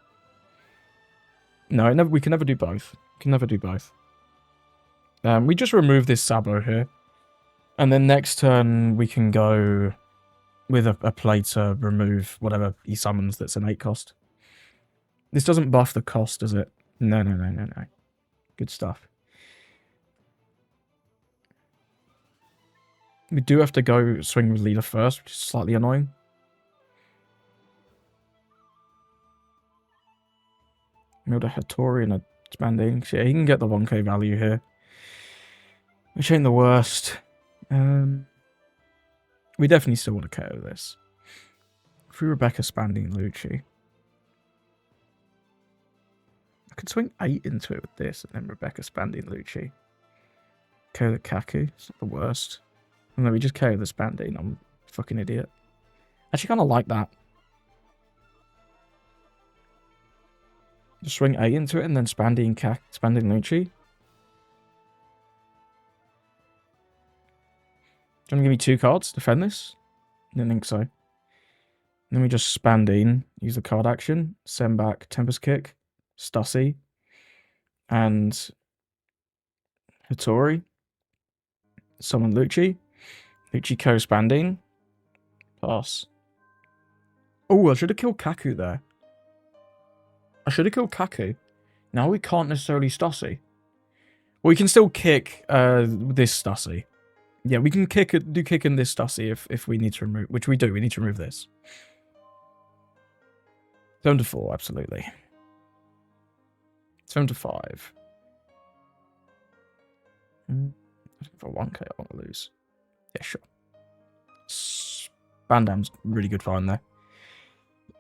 No, we can never do both. We can never do both. We just remove this Sabo here. And then next turn, we can go with a play to remove whatever he summons that's an 8 cost. This doesn't buff the cost, does it? No. Good stuff. We do have to go swing with leader first, which is slightly annoying. Milled a Hattori and a Spanding. Yeah, he can get the 1k value here. Which ain't the worst. We definitely still want to KO this. If we Rebecca Spanding Lucci. I could swing 8 into it with this and then Rebecca Spanding Lucci. KO the Kaku. It's not the worst. And then we just KO the Spanding. I'm a fucking idiot. Actually kind of like that. Just swing 8 into it and then Spanding Lucci. Do you want to give me 2 cards to defend this? I didn't think so. Then we just Spandine, use the card action, send back Tempest Kick, Stussy, and Hattori. Summon Lucci. Lucci co-Spandine. Pass. Oh, I should have killed Kaku there. I should have killed Kaku. Now we can't necessarily Stussy. Well, we can still kick this Stussy. Yeah, we can do kick in this Stussy if we need to remove, which we do. We need to remove this. 7 to 4, absolutely. 7 to 5. For 1k, I want to lose. Yeah, sure. Spandam's really good find there.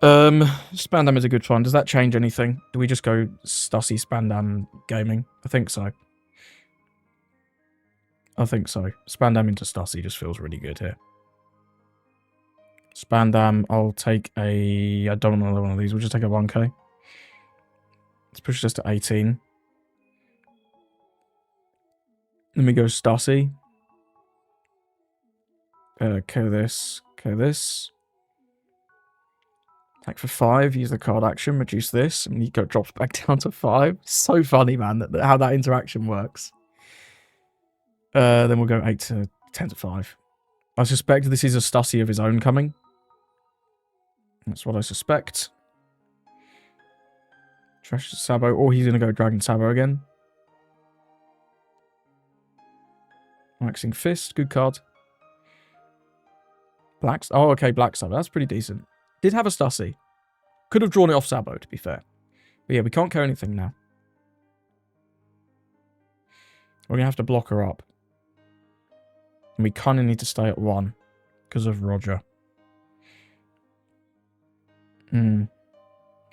Spandam is a good find. Does that change anything? Do we just go Stussy Spandam gaming? I think so. I think so. Spandam into Stussy just feels really good here. Spandam, I'll take a... I don't want another one of these. We'll just take a 1k. Let's push this to 18. Then we go Stussy. KO this. KO this. Attack for 5. Use the card action. Reduce this. And Nico drops back down to 5. So funny, man, how that interaction works. Then we'll go 8 to 10 to 5. I suspect this is a Stussy of his own coming. That's what I suspect. Trash Sabo. Or he's going to go Dragon Sabo again. Waxing Fist. Good card. Oh, okay. Black Sabo. That's pretty decent. Did have a Stussy. Could have drawn it off Sabo, to be fair. But yeah, we can't KO anything now. We're going to have to block her up. And we kind of need to stay at 1. Because of Roger. Maybe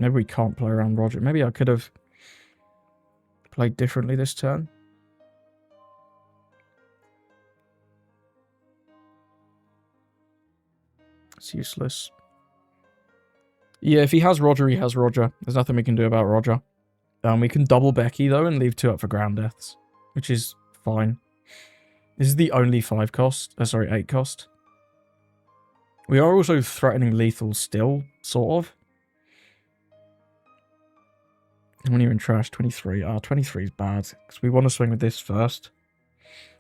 we can't play around Roger. Maybe I could have played differently this turn. It's useless. Yeah, if he has Roger, he has Roger. There's nothing we can do about Roger. We can double Becky, though, and leave 2 up for ground deaths. Which is fine. This is the only 8 cost. We are also threatening lethal still, sort of. And when you're in trash, 23. 23 is bad. Because we want to swing with this first.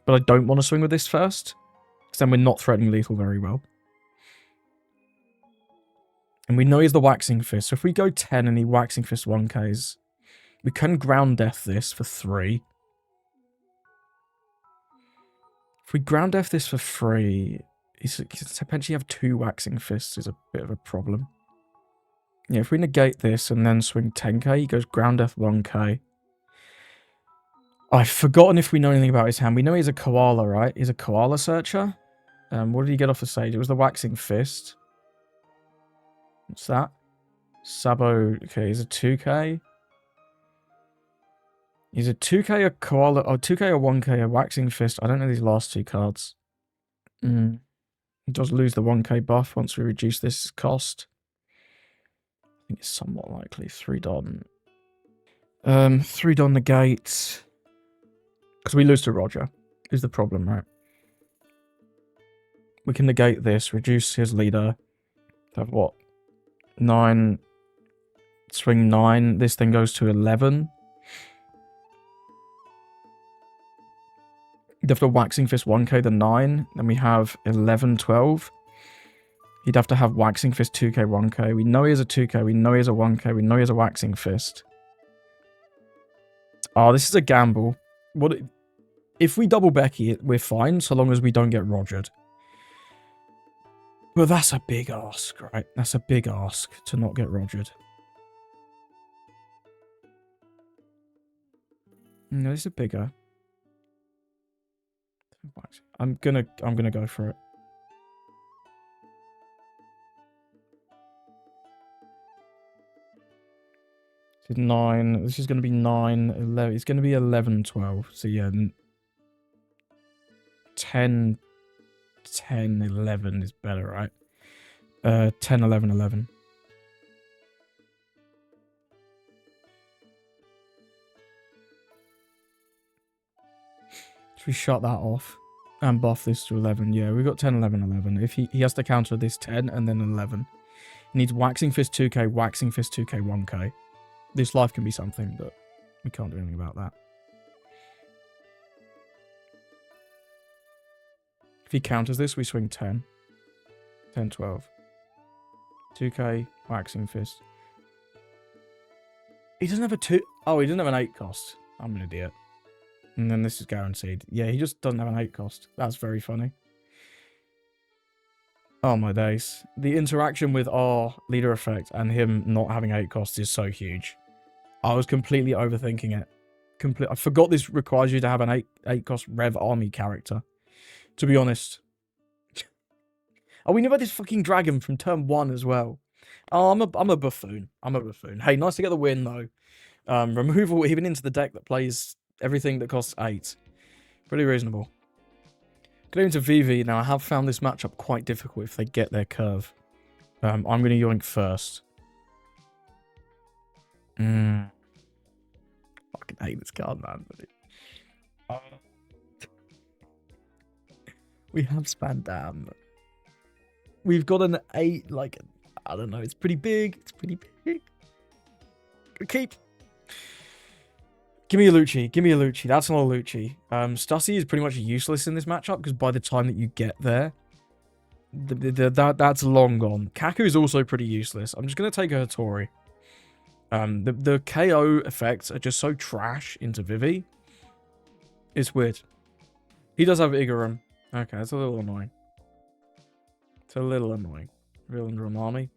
But I don't want to swing with this first. Because then we're not threatening lethal very well. And we know he's the Waxing Fist. So if we go 10 and he Waxing Fist 1Ks, we can ground death this for 3. If we ground death this for 3, he can potentially have 2 Waxing Fists is a bit of a problem. Yeah, if we negate this and then swing 10k, he goes ground death 1k. I've forgotten if we know anything about his hand. We know he's a koala, right? He's a koala searcher. What did he get off the stage? It was the Waxing Fist. What's that? Sabo, okay, he's a 2k. He's a 2k, a koala, or 2k or 1k, a Waxing Fist. I don't know these last 2 cards. He does lose the 1k buff once we reduce this cost. I think it's somewhat likely. 3 Don. 3 Don negate. Because we lose to Roger. Is the problem, right? We can negate this, reduce his leader. Have what? 9. Swing 9. This thing goes to 11. You'd have to Waxing Fist 1k the 9. Then we have 11, 12. He'd have to have Waxing Fist 2k, 1k. We know he has a 2k. We know he has a 1k. We know he has a Waxing Fist. Oh, this is a gamble. If we double Becky, we're fine, so long as we don't get Rogered. But that's a big ask, right? That's a big ask to not get Rogered. No, this is bigger. I'm gonna go for it. This is 9. This is gonna be 9, 11. It's gonna be 11, 12. So yeah, 10, 11 is better, right? 10, 11, 11. So we shut that off. And buff this to 11. Yeah, we've got 10, 11, 11. If he has to counter this 10 and then 11. He needs Waxing Fist 2k, Waxing Fist 2k, 1k. This life can be something, but we can't do anything about that. If he counters this, we swing 10. 10, 12. 2k, Waxing Fist. He doesn't have a 2... Oh, he doesn't have an 8 cost. I'm an idiot. And then this is guaranteed. Yeah, he just doesn't have an 8 cost. That's very funny. Oh my days. The interaction with our leader effect and him not having 8 costs is so huge. I was completely overthinking it. I forgot this requires you to have an 8 cost Rev Army character. To be honest. Oh, we never had this fucking dragon from turn 1 as well. Oh, I'm a buffoon. I'm a buffoon. Hey, nice to get the win though. Removal even into the deck that plays everything that costs 8. Pretty reasonable. Going into Vivi, now I have found this matchup quite difficult if they get their curve. I'm going to yoink first. Fucking hate this card, man. We have Spandam. We've got an 8, like, I don't know, it's pretty big. It's pretty big. Good keep. Give me a Lucci. Give me a Lucci. That's not a Lucci. Stussy is pretty much useless in this matchup because by the time that you get there, that's long gone. Kaku is also pretty useless. I'm just going to take a Hattori. The KO effects are just so trash into Vivi. It's weird. He does have Igaram. Okay, that's a little annoying. It's a little annoying. Real Ingram Army.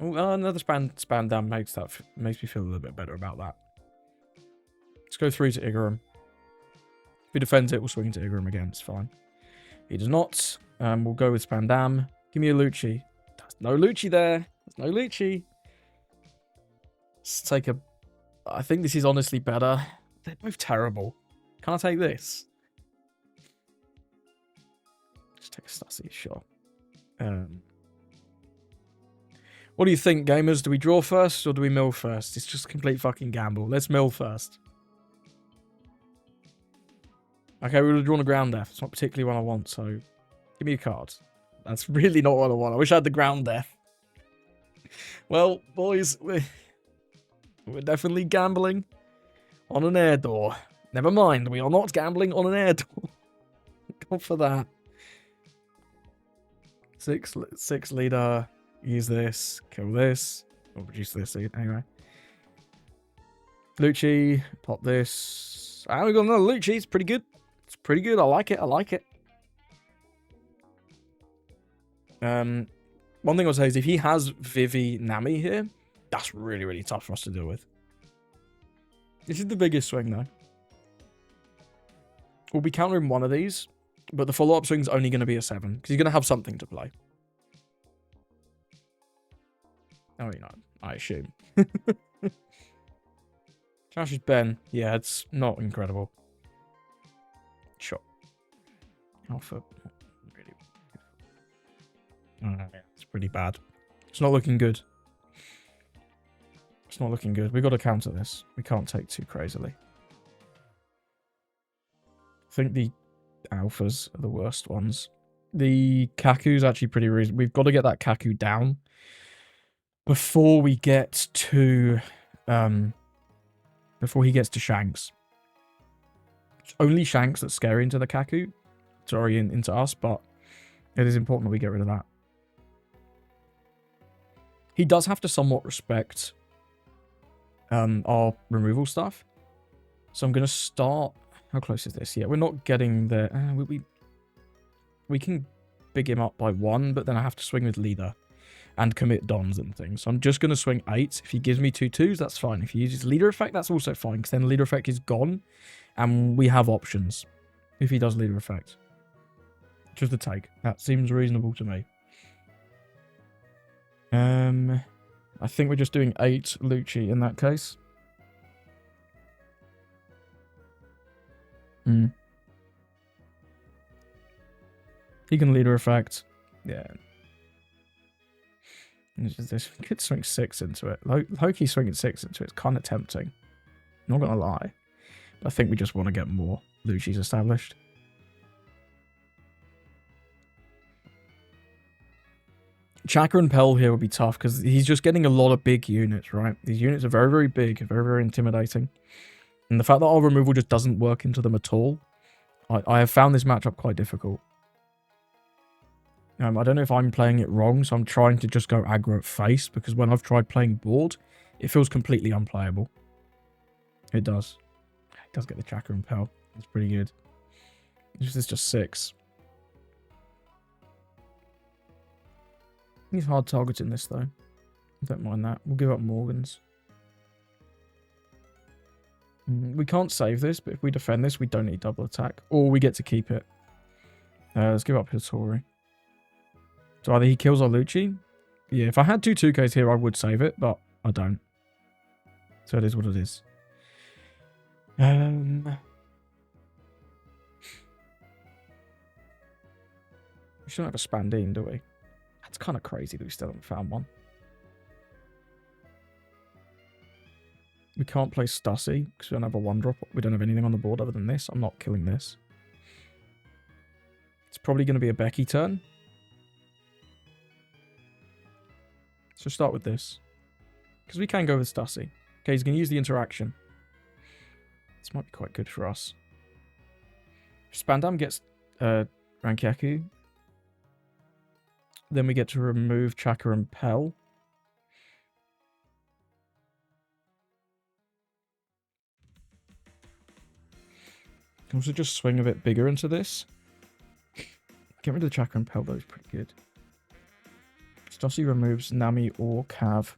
Oh, another Spandam makes me feel a little bit better about that. Let's go 3 to Igaram. If he defends it, we'll swing to Igaram again. It's fine. He does not. We'll go with Spandam. Give me a Lucci. There's no Lucci there. There's no Lucci. Let's take a... I think this is honestly better. They're both terrible. Can I take this? Just take a Stussy, sure. What do you think, gamers? Do we draw first or do we mill first? It's just a complete fucking gamble. Let's mill first. Okay, we would have drawn a ground death. It's not particularly what I want, so give me a card. That's really not what I want. I wish I had the ground death. Well, boys, we're definitely gambling on an air door. Never mind, we are not gambling on an air door. Go for that. 6 leader. Use this, kill this, or reduce this anyway. Lucci, pop this. Ah, we got another Lucci. It's pretty good. It's pretty good. I like it. I like it. One thing I'll say is if he has Vivi Nami here, that's really, really tough for us to deal with. This is the biggest swing though. We'll be countering one of these, but the follow-up swing's only going to be a 7 because he's going to have something to play. Oh, you know, I assume. Josh's Ben. Yeah, it's not incredible. Sure. Alpha. Really. It's pretty bad. It's not looking good. It's not looking good. We've got to counter this. We can't take too crazily. I think the alphas are the worst ones. The Kaku's actually pretty reasonable. We've got to get that Kaku down before we get to before he gets to Shanks. It's only Shanks that's scary into the Kaku. Sorry, into us, but it is important that we get rid of that. He does have to somewhat respect our removal stuff. So I'm going to start... How close is this? Yeah, we're not getting there. We can big him up by 1, but then I have to swing with leader and commit dons and things. So I'm just going to swing 8. If he gives me 2 2s, that's fine. If he uses leader effect, that's also fine, because then the leader effect is gone, and we have options if he does leader effect. Just a take. That seems reasonable to me. I think we're just doing 8 Lucci in that case. He can leader effect. Yeah. This could swing 6 into it. Loki swinging 6 into it's kind of tempting. Not gonna lie. I think we just want to get more Lucci's established. Chakra and Pell here would be tough because he's just getting a lot of big units, right? These units are very, very big, very, very intimidating. And the fact that our removal just doesn't work into them at all, I have found this matchup quite difficult. I don't know if I'm playing it wrong, so I'm trying to just go aggro at face, because when I've tried playing board, it feels completely unplayable. It does. It does get the Chakra and Pell. It's pretty good. This is just 6. He's hard targeting this, though. Don't mind that. We'll give up Morgan's. We can't save this, but if we defend this, we don't need double attack. Or we get to keep it. Let's give up Hitori. So either he kills our Lucci. Yeah, if I had 2 2Ks here, I would save it, but I don't. So it is what it is. We shouldn't have a Spandine, do we? That's kind of crazy that we still haven't found one. We can't play Stussy because we don't have a 1-drop. We don't have anything on the board other than this. I'm not killing this. It's probably going to be a Becky turn. So start with this. Because we can go with Stussy. Okay, he's going to use the interaction. This might be quite good for us. If Spandam gets Rankyaku, then we get to remove Chakra and Pell. Can also just swing a bit bigger into this. Get rid of the Chakra and Pell, though, is pretty good. Stussy removes Nami or Cav.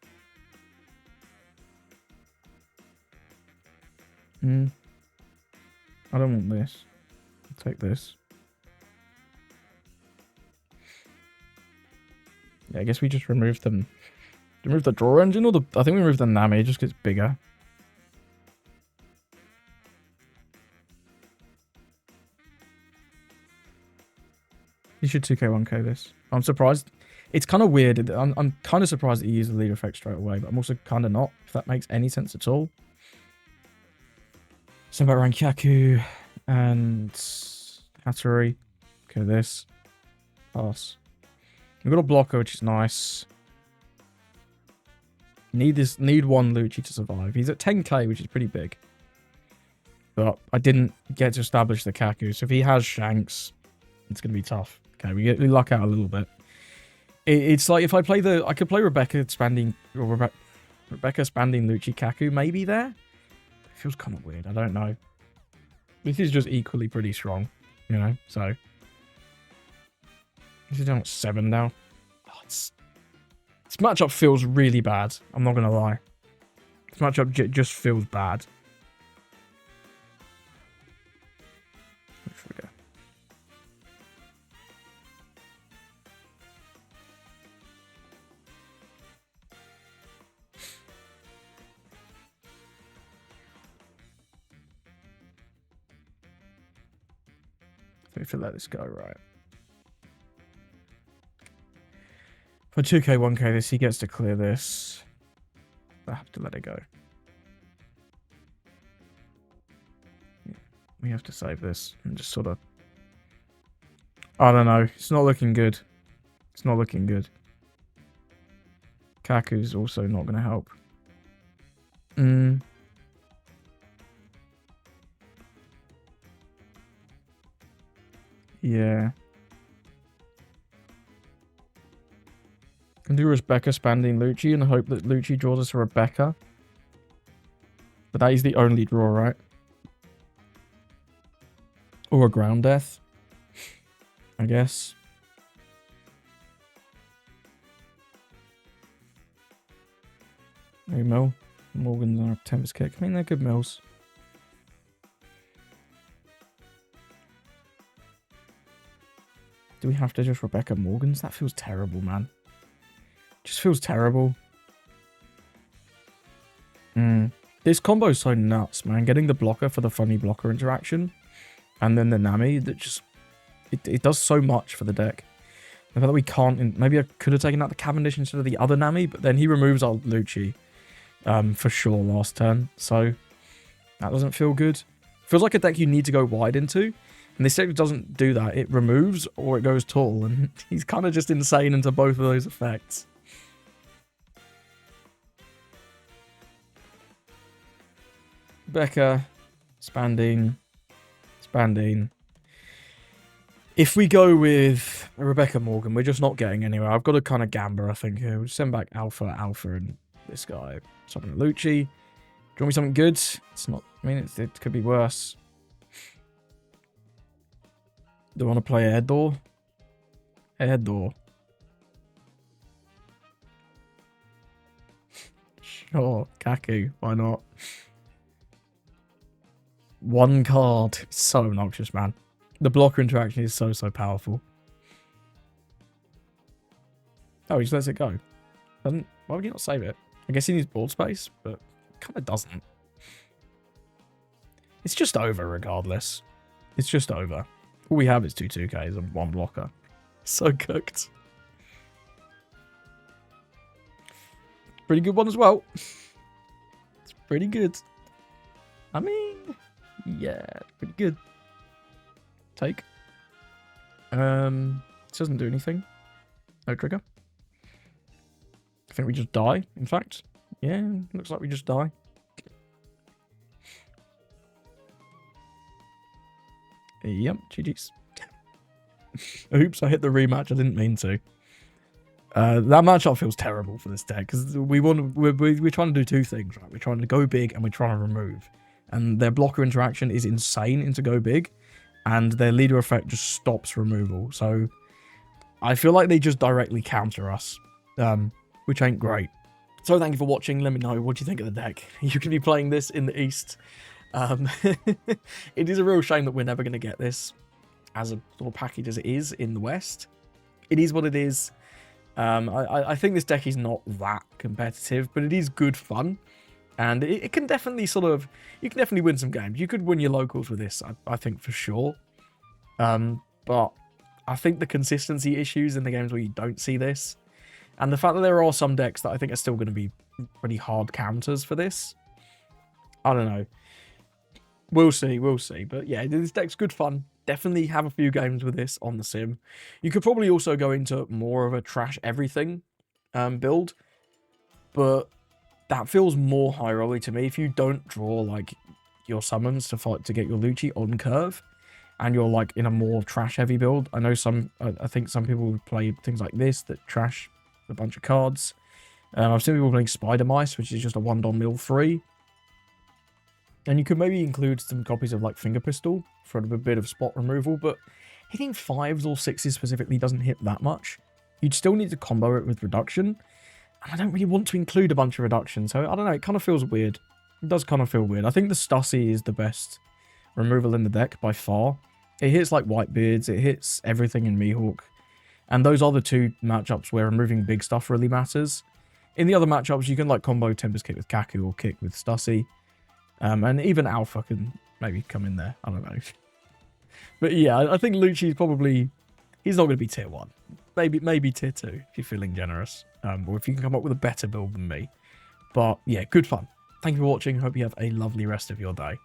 I don't want this. I'll take this. Yeah, I guess we just remove them. Remove the draw engine, or I think we remove the Nami, just because it's bigger. You should 2k 1k this. I'm surprised. It's kind of weird. I'm kind of surprised that he used the lead effect straight away, but I'm also kind of not, if that makes any sense at all. Something about Rankyaku and Hattori. Okay, this. Pass. We've got a blocker, which is nice. Need one Lucci to survive. He's at 10k, which is pretty big. But I didn't get to establish the Kaku, so if he has Shanks, it's going to be tough. Okay, we luck out a little bit. It's like if I play I could play Rebecca Spanding Lucci Kaku maybe there. It feels kind of weird. I don't know. This is just equally pretty strong, you know. So this is down at 7 now. Oh, this matchup feels really bad. I'm not gonna lie. This matchup just feels bad. Where should we go? If we let this go, right. For 2k, 1k this, he gets to clear this. I have to let it go. Yeah, we have to save this and just sort of... I don't know. It's not looking good. It's not looking good. Kaku's also not going to help. Yeah. Can do Rebecca Spanding Lucci and hope that Lucci draws us a Rebecca. But that is the only draw, right? Or a ground death. I guess. Maybe mill. Morgan's on a Tempest Kick. I mean, they're good mills. Do we have to just Rebecca Morgans? That feels terrible, man. Just feels terrible. This combo is so nuts, man. Getting the blocker for the funny blocker interaction. And then the Nami, that just... It does so much for the deck. The fact that we can't... Maybe I could have taken out the Cavendish instead of the other Nami, but then he removes our Lucci. For sure last turn. So, that doesn't feel good. Feels like a deck you need to go wide into. And this deck doesn't do that. It removes or it goes tall. And he's kind of just insane into both of those effects. Rebecca. Expanding. If we go with Rebecca Morgan, we're just not getting anywhere. I've got a kind of gambler, I think, here. We'll send back Alpha, and this guy. Something Lucci. Do you want me something good? It's not... I mean, it could be worse. Do I want to play a head door? Head door. Sure, Kaku. Why not? One card. It's so obnoxious, man. The blocker interaction is so powerful. Oh, he just lets it go. Why would he not save it? I guess he needs board space, but kind of doesn't. It's just over regardless. It's just over. All we have is 2 2Ks and 1 blocker. So cooked. Pretty good one as well. It's pretty good. I mean, yeah, pretty good. Take. This doesn't do anything. No trigger. I think we just die, in fact. Yeah, looks like we just die. Yep, GG's. Oops, I hit the rematch. I didn't mean to. That matchup feels terrible for this deck because we're trying to do 2 things, right? We're trying to go big and we're trying to remove. And their blocker interaction is insane into go big, and their leader effect just stops removal. So I feel like they just directly counter us, which ain't great. So thank you for watching. Let me know what you think of the deck. You can be playing this in the East. It is a real shame that we're never going to get this as a little package as it is in the West. It is what it is. I think this deck is not that competitive, but it is good fun. And it can definitely you can definitely win some games. You could win your locals with this, I think, for sure. But I think the consistency issues in the games where you don't see this, and the fact that there are some decks that I think are still going to be pretty hard counters for this, I don't know. We'll see. But yeah, this deck's good fun. Definitely have a few games with this on the sim. You could probably also go into more of a trash everything build, but that feels more high rolly to me. If you don't draw like your summons to fight to get your Lucci on curve, and you're like in a more trash heavy build. I know I think some people would play things like this that trash a bunch of cards. I've seen people playing Spider Mice, which is just a 1-Don mill 3. And you could maybe include some copies of like Finger Pistol for a bit of spot removal, but hitting 5s or 6s specifically doesn't hit that much. You'd still need to combo it with reduction. And I don't really want to include a bunch of reduction, so I don't know, it kind of feels weird. It does kind of feel weird. I think the Stussy is the best removal in the deck by far. It hits like Whitebeards, it hits everything in Mihawk. And those are the 2 matchups where removing big stuff really matters. In the other matchups, you can like combo Tempest Kick with Kaku or Kick with Stussy. And even Alpha can maybe come in there. I don't know. But yeah, I think Lucci's probably... He's not going to be tier 1. Maybe tier 2 if you're feeling generous. Or if you can come up with a better build than me. But yeah, good fun. Thank you for watching. Hope you have a lovely rest of your day.